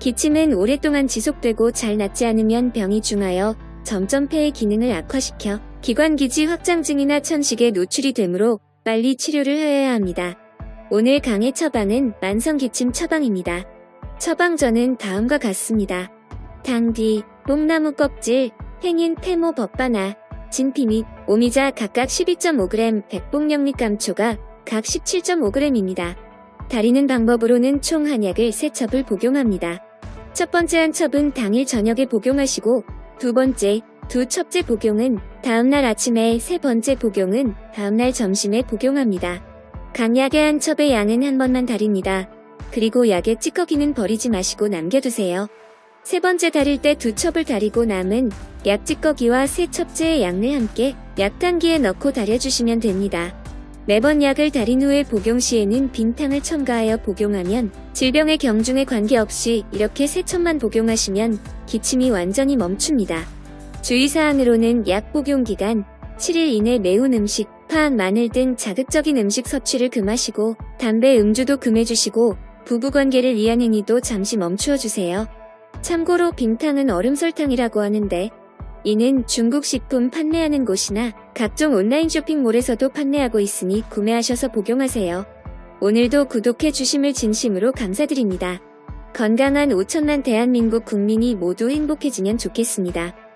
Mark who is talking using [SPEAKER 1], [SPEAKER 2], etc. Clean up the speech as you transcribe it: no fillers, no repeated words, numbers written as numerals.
[SPEAKER 1] 기침은 오랫동안 지속되고 잘 낫지 않으면 병이 중하여 점점 폐의 기능을 악화시켜 기관기지 확장증이나 천식에 노출이 되므로 빨리 치료를 해야 합니다. 오늘 강의 처방은 만성기침 처방입니다. 처방전은 다음과 같습니다. 당귀, 뽕나무 껍질, 행인, 태모, 벗바나, 진피 및 오미자 각각 12.5g, 백봉영리 감초가 각 17.5g입니다. 다리는 방법으로는 총 한약을 3첩을 복용합니다. 첫 번째 한 첩은 당일 저녁에 복용하시고 두 번째, 두 첩째 복용은 다음날 아침에, 세 번째 복용은 다음날 점심에 복용합니다. 각 약의 한 첩의 양은 한 번만 다립니다. 그리고 약의 찌꺼기는 버리지 마시고 남겨두세요. 세 번째 다릴 때 두 첩을 다리고 남은 약 찌꺼기와 세 첩째의 양을 함께 약탕기에 넣고 다려주시면 됩니다. 매번 약을 다린 후에 복용 시에는 빈탕을 첨가하여 복용하면 질병의 경중에 관계없이 이렇게 세 첩만 복용하시면 기침이 완전히 멈춥니다. 주의사항으로는 약 복용 기간 7일 이내 매운 음식, 파, 마늘 등 자극적인 음식 섭취를 금하시고 담배, 음주도 금해주시고 부부관계를 위한 행위도 잠시 멈추어 주세요. 참고로 빈탕은 얼음설탕이라고 하는데 이는 중국 식품 판매하는 곳이나 각종 온라인 쇼핑몰에서도 판매하고 있으니 구매하셔서 복용하세요. 오늘도 구독해 주심을 진심으로 감사드립니다. 건강한 5천만 대한민국 국민이 모두 행복해지면 좋겠습니다.